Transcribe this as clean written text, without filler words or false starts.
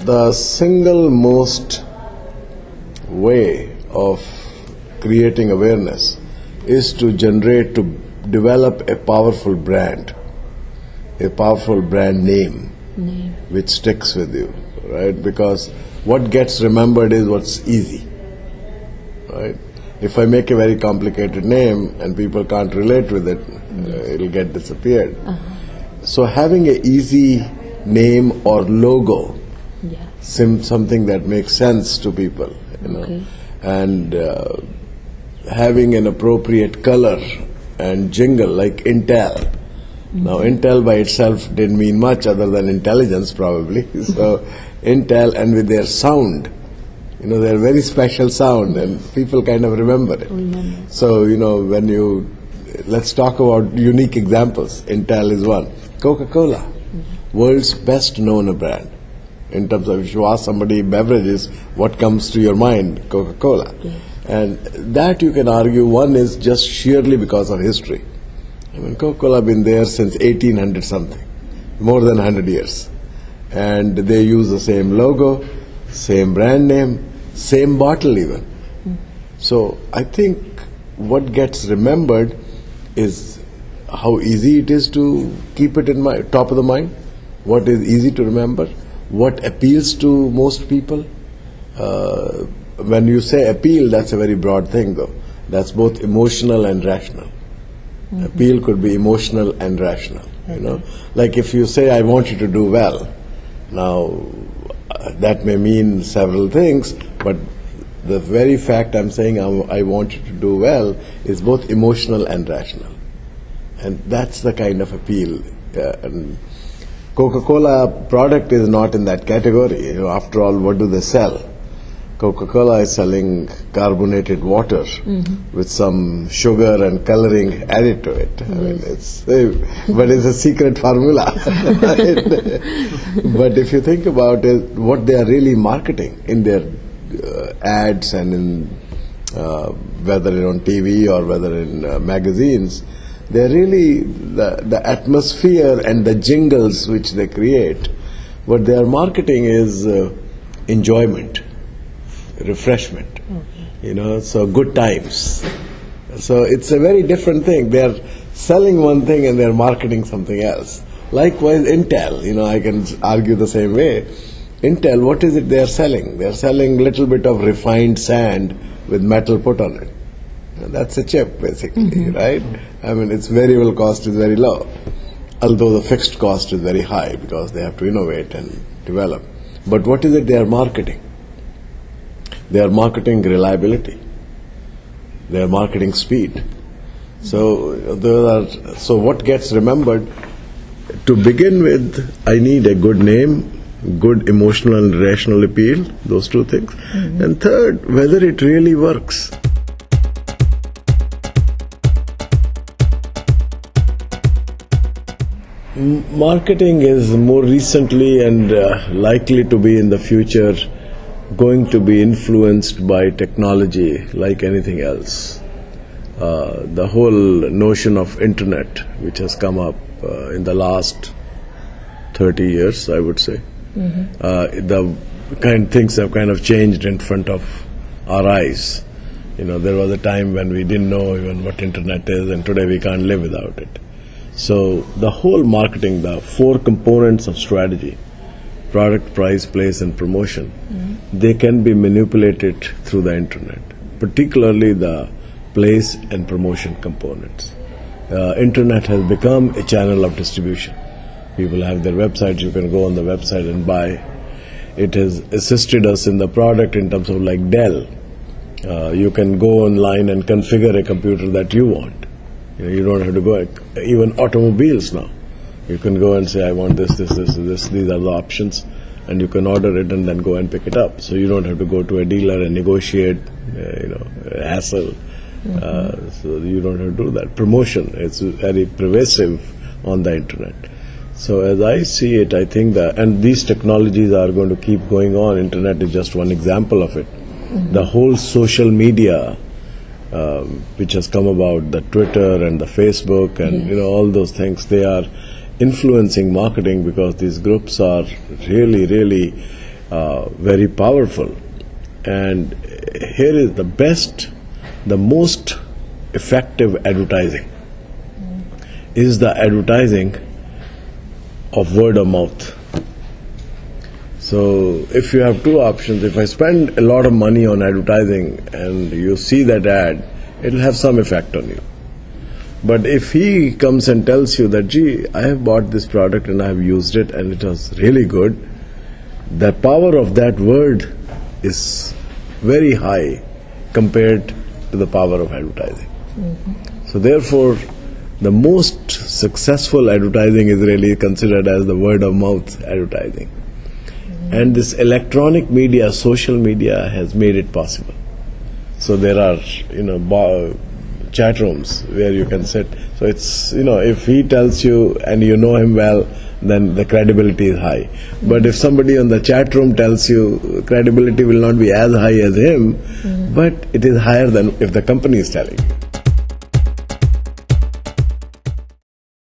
The single most way of creating awareness is to develop a powerful brand name which sticks with you, right? Because what gets remembered is what's easy, right? If I make a very complicated name and people can't relate with it, it'll get disappeared. So having an easy name or logo, something that makes sense to people, and having an appropriate color and jingle like Intel. Now, Intel by itself didn't mean much other than intelligence, probably. So, Intel, and with their sound, their very special sound, and people kind of remember it. So, let's talk about unique examples. Intel is one. Coca-Cola, world's best known brand. In terms of, if you ask somebody beverages, what comes to your mind? Coca-Cola. And that you can argue, one is just sheerly because of history. Coca-Cola been there since 1800 something, more than 100 years. And they use the same logo, same brand name, same bottle even. So I think what gets remembered is how easy it is to keep it in my top of the mind, what is easy to remember, what appeals to most people. When you say appeal, that's a very broad thing though. That's both emotional and rational. Appeal could be emotional and rational. Like if you say, I want you to do well, now that may mean several things, but the very fact I'm saying I want you to do well is both emotional and rational. And that's the kind of appeal. And Coca-Cola product is not in that category. After all, what do they sell? Coca-Cola is selling carbonated water with some sugar and coloring added to it. But it's a secret formula. But if you think about it, what they are really marketing in their ads and in whether on TV or whether in magazines, they're really the atmosphere and the jingles which they create. What they are marketing is enjoyment, refreshment, so good times. So it's a very different thing. They're selling one thing and they're marketing something else. Likewise, Intel, I can argue the same way. Intel, what is it they're selling? They're selling a little bit of refined sand with metal put on it. That's a chip, basically, right? Its variable cost is very low, although the fixed cost is very high because they have to innovate and develop. But what is it they are marketing? They are marketing reliability. They are marketing speed. So what gets remembered? To begin with, I need a good name, good emotional and rational appeal, those two things. And third, whether it really works. Marketing is more recently and likely to be in the future going to be influenced by technology like anything else. The whole notion of internet, which has come up in the last 30 years, I would say, the things have kind of changed in front of our eyes. There was a time when we didn't know even what internet is, and today we can't live without it. So the whole marketing, the four components of strategy, product, price, place, and promotion, they can be manipulated through the internet, particularly the place and promotion components. Internet has become a channel of distribution. People have their websites, you can go on the website and buy. It has assisted us in the product in terms of like Dell. You can go online and configure a computer that you want. You don't have to go, even automobiles now. You can go and say, I want this, these are the options, and you can order it and then go and pick it up. So you don't have to go to a dealer and negotiate, hassle. So you don't have to do that. Promotion is very pervasive on the internet. So as I see it, I think and these technologies are going to keep going on. Internet is just one example of it. The whole social media, which has come about, the Twitter and the Facebook and all those things, they are influencing marketing because these groups are really very powerful. And here is the best, the most effective advertising is the advertising of word of mouth. So if you have two options, if I spend a lot of money on advertising and you see that ad, it will have some effect on you. But if he comes and tells you that, gee, I have bought this product and I have used it and it was really good, the power of that word is very high compared to the power of advertising. So therefore, the most successful advertising is really considered as the word of mouth advertising. And this electronic media, social media has made it possible. So there are, chat rooms where you can sit. So it's, if he tells you and you know him well, then the credibility is high. But if somebody on the chat room tells you, credibility will not be as high as him, but it is higher than if the company is telling you.